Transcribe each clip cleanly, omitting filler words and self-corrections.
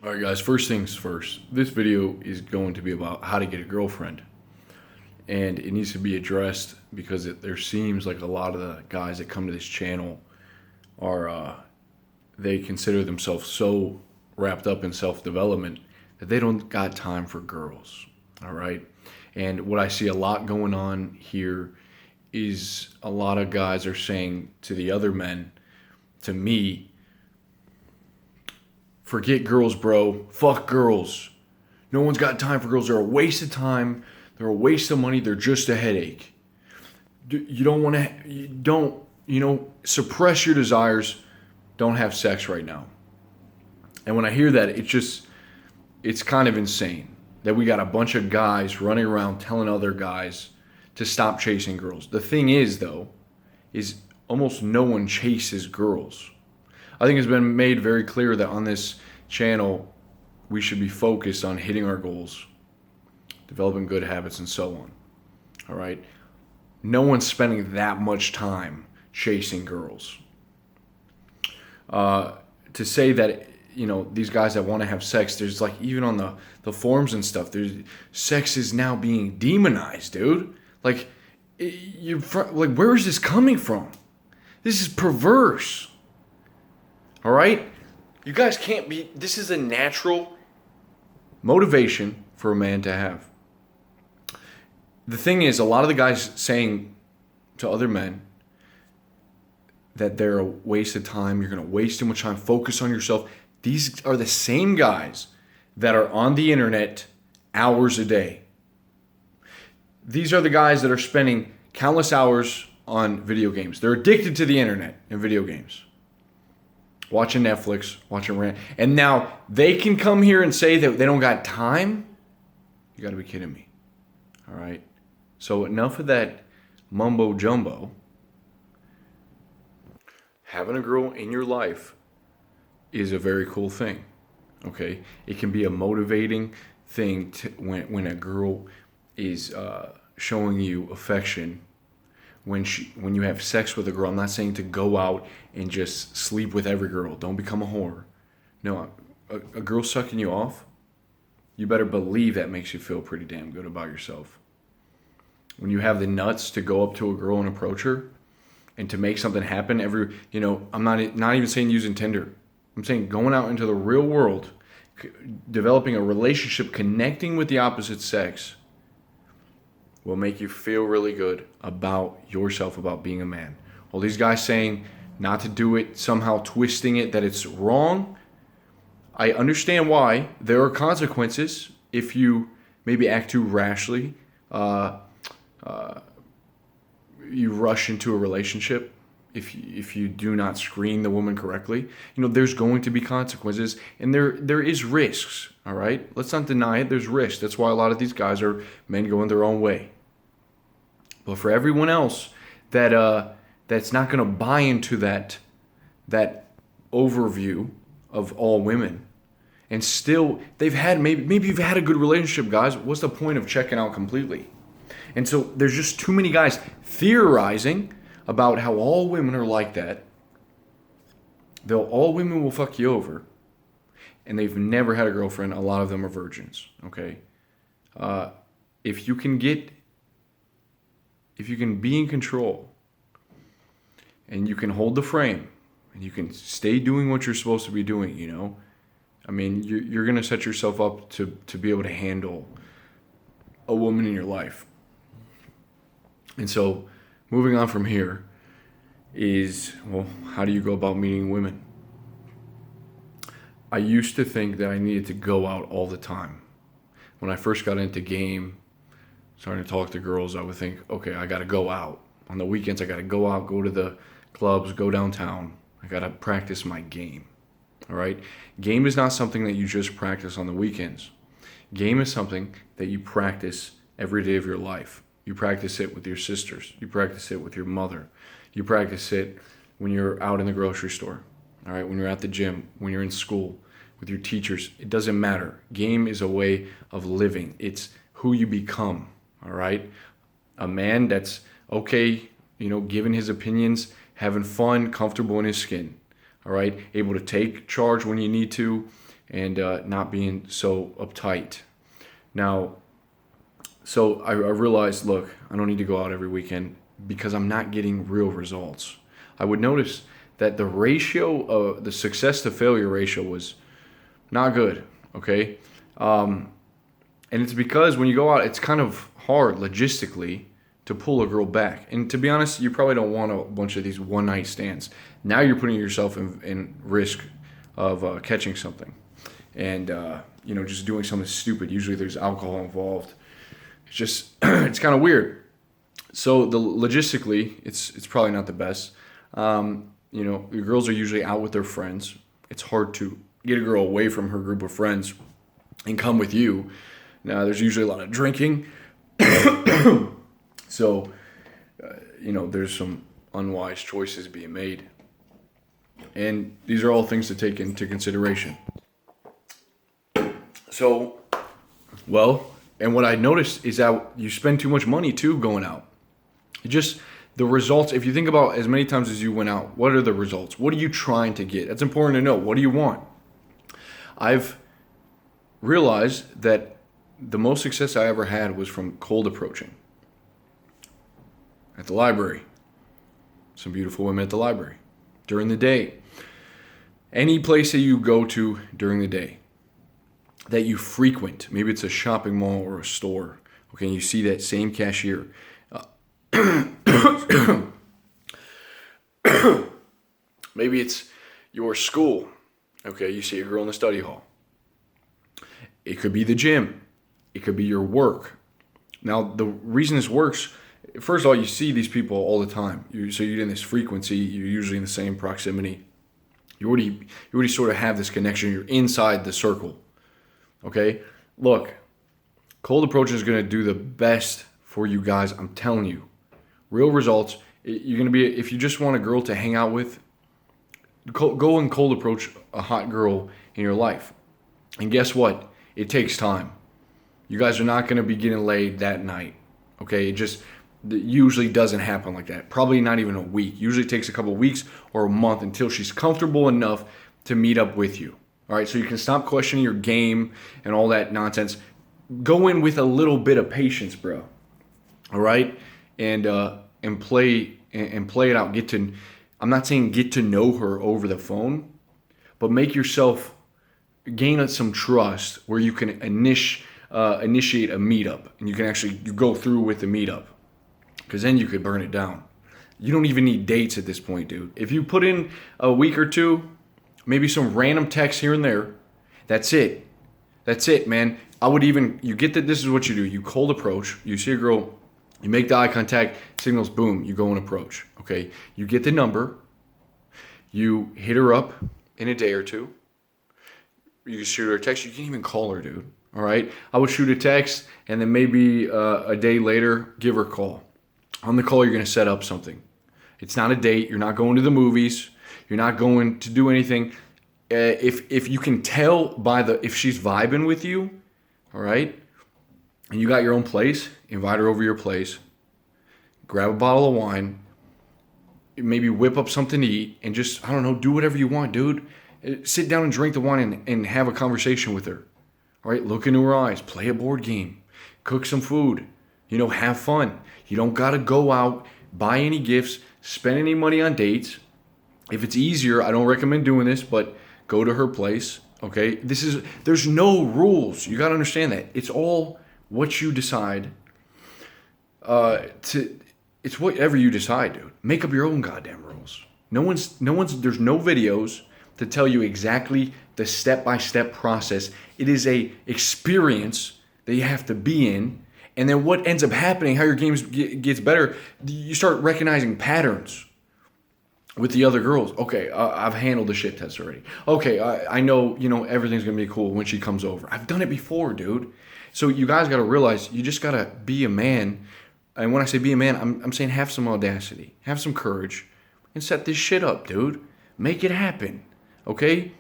All right, guys, first things first. This video is going to be about how to get a girlfriend. And it needs to be addressed because there seems like a lot of the guys that come to this channel they consider themselves so wrapped up in self-development that they don't got time for girls. All right. And what I see a lot going on here is a lot of guys are saying to the other men, to me, forget girls, bro. Fuck girls. No one's got time for girls. They're a waste of time. They're a waste of money. They're just a headache. You don't want to, you don't, suppress your desires. Don't have sex right now. And when I hear that, it's kind of insane that we got a bunch of guys running around telling other guys to stop chasing girls. The thing is, though, is almost no one chases girls. I think it's been made very clear that on this channel, we should be focused on hitting our goals, developing good habits, and so on. All right? No one's spending that much time chasing girls. To say that, these guys that want to have sex, there's like, even on the forums and stuff, sex is now being demonized, dude. Like, where is this coming from? This is perverse. All right? You guys can't be, this is a natural motivation for a man to have. The thing is, a lot of the guys saying to other men that they're a waste of time, you're going to waste too much time, focus on yourself. These are the same guys that are on the internet hours a day. These are the guys that are spending countless hours on video games. They're addicted to the internet and video games. Watching Netflix, watching rant. And now they can come here and say that they don't got time? You got to be kidding me. All right? So enough of that mumbo jumbo. Having a girl in your life is a very cool thing. Okay? It can be a motivating thing when a girl is showing you affection. When you have sex with a girl, I'm not saying to go out and just sleep with every girl. Don't become a whore. No, a girl sucking you off, you better believe that makes you feel pretty damn good about yourself. When you have the nuts to go up to a girl and approach her and to make something happen, I'm not even saying using Tinder. I'm saying going out into the real world, developing a relationship, connecting with the opposite sex will make you feel really good about yourself, about being a man. All these guys saying not to do it, somehow twisting it that it's wrong, I understand why. There are consequences if you maybe act too rashly. You rush into a relationship. If you do not screen the woman correctly, there's going to be consequences, and there is risks. All right, let's not deny it. There's risks. That's why a lot of these guys are men going their own way. But for everyone else that's not going to buy into that overview of all women, and still they've had maybe you've had a good relationship, guys. What's the point of checking out completely? And so there's just too many guys theorizing about how all women are like that. All women will fuck you over, and they've never had a girlfriend. A lot of them are virgins. Okay, if you can be in control, and you can hold the frame, and you can stay doing what you're supposed to be doing, you're gonna set yourself up to be able to handle a woman in your life. And so, moving on from here is, how do you go about meeting women? I used to think that I needed to go out all the time. When I first got into game, starting to talk to girls, I would think, okay, I got to go out. On the weekends, I got to go out, go to the clubs, go downtown. I got to practice my game. All right? Game is not something that you just practice on the weekends. Game is something that you practice every day of your life. You practice it with your sisters. You practice it with your mother. You practice it when you're out in the grocery store. All right? When you're at the gym, when you're in school, with your teachers. It doesn't matter. Game is a way of living. It's who you become. All right? A man that's okay, giving his opinions, having fun, comfortable in his skin. All right? Able to take charge when you need to, and not being so uptight. Now, so I realized, look, I don't need to go out every weekend because I'm not getting real results. I would notice that the success to failure ratio was not good, okay? And it's because when you go out, it's kind of hard logistically to pull a girl back. And to be honest, you probably don't want a bunch of these one-night stands. Now you're putting yourself in risk of catching something and, just doing something stupid. Usually there's alcohol involved. It's just, it's kind of weird. So logistically, it's probably not the best. The girls are usually out with their friends. It's hard to get a girl away from her group of friends and come with you. Now, there's usually a lot of drinking. So, there's some unwise choices being made. And these are all things to take into consideration. So, and what I noticed is that you spend too much money too going out. The results, if you think about as many times as you went out, what are the results? What are you trying to get? That's important to know. What do you want? I've realized that the most success I ever had was from cold approaching. At the library. Some beautiful women at the library. During the day. Any place that you go to during the day that you frequent. Maybe it's a shopping mall or a store. Okay, and you see that same cashier. Maybe it's your school. Okay, you see a girl in the study hall. It could be the gym. It could be your work. Now, the reason this works, first of all, you see these people all the time. So you're in this frequency. You're usually in the same proximity. You already sort of have this connection. You're inside the circle. Okay? Look, cold approach is going to do the best for you guys. I'm telling you. Real results. You're going to be, if you just want a girl to hang out with, go and cold approach a hot girl in your life. And guess what? It takes time. You guys are not going to be getting laid that night. Okay? It usually doesn't happen like that. Probably not even a week. Usually takes a couple of weeks or a month until she's comfortable enough to meet up with you. All right? So you can stop questioning your game and all that nonsense. Go in with a little bit of patience, bro. All right? And play it out. I'm not saying get to know her over the phone, but make yourself gain some trust where you can initiate a meetup and you go through with the meetup, because then you could burn it down. You don't even need dates at this point, dude. If you put in a week or two, maybe some random texts here and there, that's it. That's it, man. You get that this is what you do. You cold approach. You see a girl, you make the eye contact, signals, boom, you go and approach. Okay, you get the number. You hit her up in a day or two. You can shoot her a text. You can't even call her, dude. All right? I would shoot a text, and then maybe a day later, give her a call. On the call, you're going to set up something. It's not a date. You're not going to the movies. You're not going to do anything. If you can tell if she's vibing with you, all right, and you got your own place, invite her over your place, grab a bottle of wine, maybe whip up something to eat, and just, I don't know, do whatever you want, dude. Sit down and drink the wine and have a conversation with her. All right, look into her eyes, play a board game, cook some food, have fun. You don't got to go out, buy any gifts, spend any money on dates. If it's easier, I don't recommend doing this, but go to her place, okay? There's no rules. You got to understand that. It's all what you decide. It's whatever you decide, dude. Make up your own goddamn rules. There's no videos to tell you exactly the step-by-step process. It is a experience that you have to be in. And then what ends up happening, how your game gets better, you start recognizing patterns with the other girls. Okay, I've handled the shit test already. Okay, I know, everything's going to be cool when she comes over. I've done it before, dude. So you guys got to realize you just got to be a man. And when I say be a man, I'm saying have some audacity, have some courage, and set this shit up, dude. Make it happen, okay?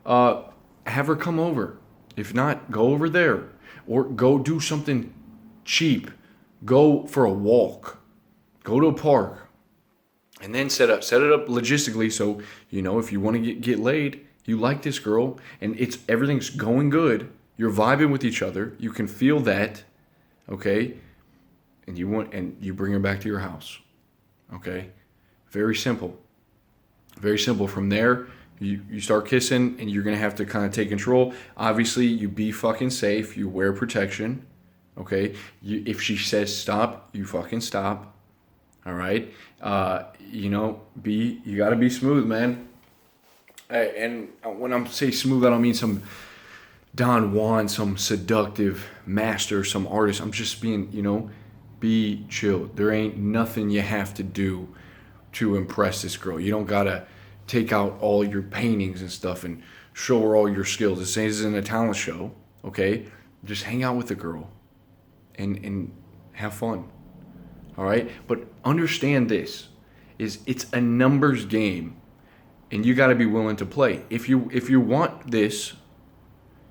Have her come over. If not, go over there. Or go do something cheap. Go for a walk. Go to a park. And then set it up logistically so, if you want to get laid, You like this girl, and everything's going good. You're vibing with each other. You can feel that, okay? And you bring her back to your house, okay? Very simple. Very simple. From there, you start kissing, and you're gonna have to kind of take control. Obviously, you be fucking safe. You wear protection, okay? If she says stop, you fucking stop. All right. You gotta be smooth, man. And when I'm say smooth, I don't mean some Don Juan, some seductive master, some artist. I'm just being, be chill. There ain't nothing you have to do to impress this girl. You don't gotta take out all your paintings and stuff and show her all your skills. This isn't a talent show, okay? Just hang out with the girl and have fun. All right? But understand this it's a numbers game, and you got to be willing to play. If you want this,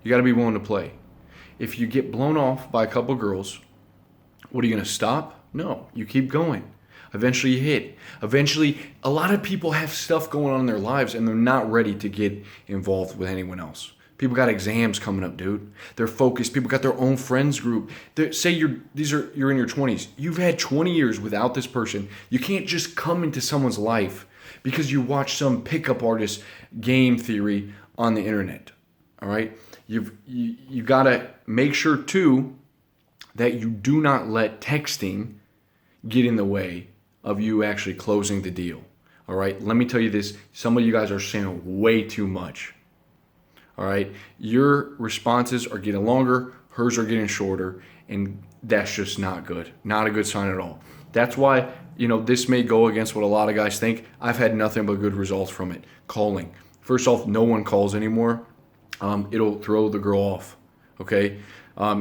you got to be willing to play. If you get blown off by a couple girls, what are you going to stop? No, you keep going. Eventually you hit. Eventually, a lot of people have stuff going on in their lives and they're not ready to get involved with anyone else. People got exams coming up, dude. They're focused. People got their own friends group. Say you're in your 20s. You've had 20 years without this person. You can't just come into someone's life because you watch some pickup artist game theory on the internet. All right? You got to make sure too that you do not let texting get in the way of you actually closing the deal. All right? Let me tell you this. Some of you guys are saying way too much. All right, your responses are getting longer, hers are getting shorter, and that's just not good. Not a good sign at all. That's why, this may go against what a lot of guys think. I've had nothing but good results from it. Calling. First off, no one calls anymore. It'll throw the girl off. Okay,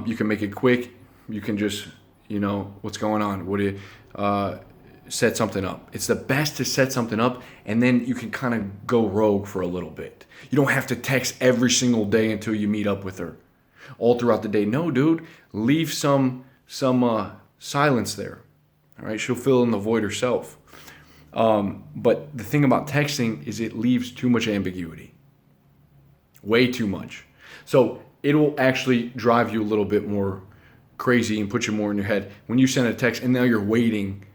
you can make it quick. You can just, what's going on? What do you set something up? It's the best to set something up, and then you can kind of go rogue for a little bit. You don't have to text every single day until you meet up with her, all throughout the day. No, dude, leave some silence there. All right, she'll fill in the void herself. But the thing about texting is it leaves too much ambiguity, way too much. So it will actually drive you a little bit more crazy and put you more in your head when you send a text and now you're waiting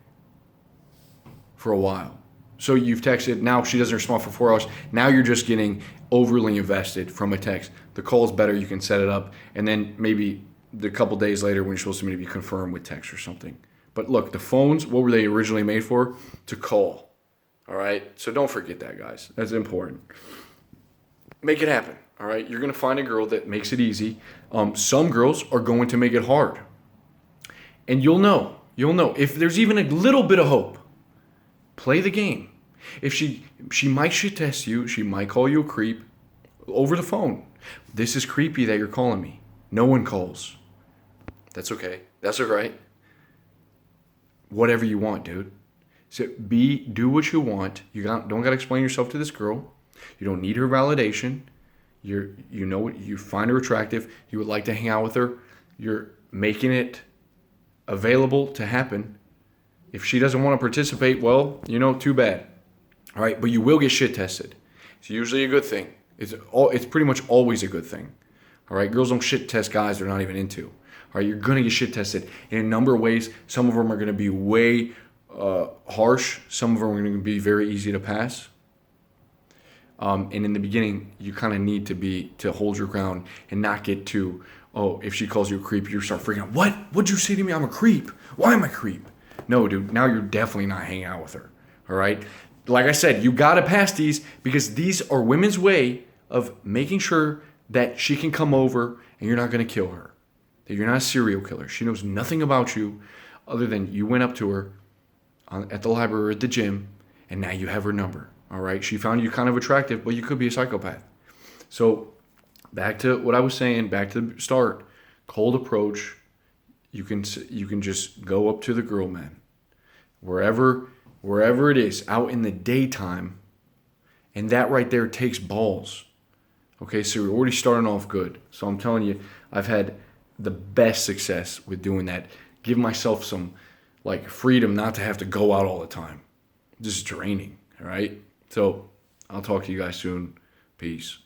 for a while. So you've texted, now she doesn't respond for 4 hours. Now you're just getting overly invested from a text. The call's better, you can set it up, and then maybe a couple days later when you're supposed to maybe confirm with text or something. But look, the phones, what were they originally made for? To call. All right? So don't forget that, guys. That's important. Make it happen. All right? You're going to find a girl that makes it easy. Some girls are going to make it hard. And you'll know. If there's even a little bit of hope, play the game. If she might shit test you, she might call you a creep over the phone. This is creepy that you're calling me. No one calls. That's okay. That's all right. Whatever you want, dude. So do what you want. You don't got to explain yourself to this girl. You don't need her validation. You find her attractive. You would like to hang out with her. You're making it available to happen. If she doesn't want to participate, well, too bad. All right, but you will get shit tested. It's usually a good thing. It's pretty much always a good thing. All right, girls don't shit test guys they're not even into. All right, you're gonna get shit tested in a number of ways. Some of them are gonna be way harsh. Some of them are gonna be very easy to pass. And in the beginning, you kind of need to hold your ground and not get too. Oh, if she calls you a creep, you start freaking out. What? What'd you say to me? I'm a creep. Why am I a creep? No, dude. Now you're definitely not hanging out with her. All right. Like I said, you gotta pass these because these are women's way of making sure that she can come over and you're not gonna kill her. That you're not a serial killer. She knows nothing about you other than you went up to her at the library or at the gym and now you have her number. All right. She found you kind of attractive, but you could be a psychopath. So back to what I was saying, back to the start, cold approach. You can just go up to the girl, man. Wherever it is, out in the daytime, and that right there takes balls. Okay, so you're already starting off good. So I'm telling you, I've had the best success with doing that. Give myself some freedom not to have to go out all the time. Just draining, all right? So I'll talk to you guys soon. Peace.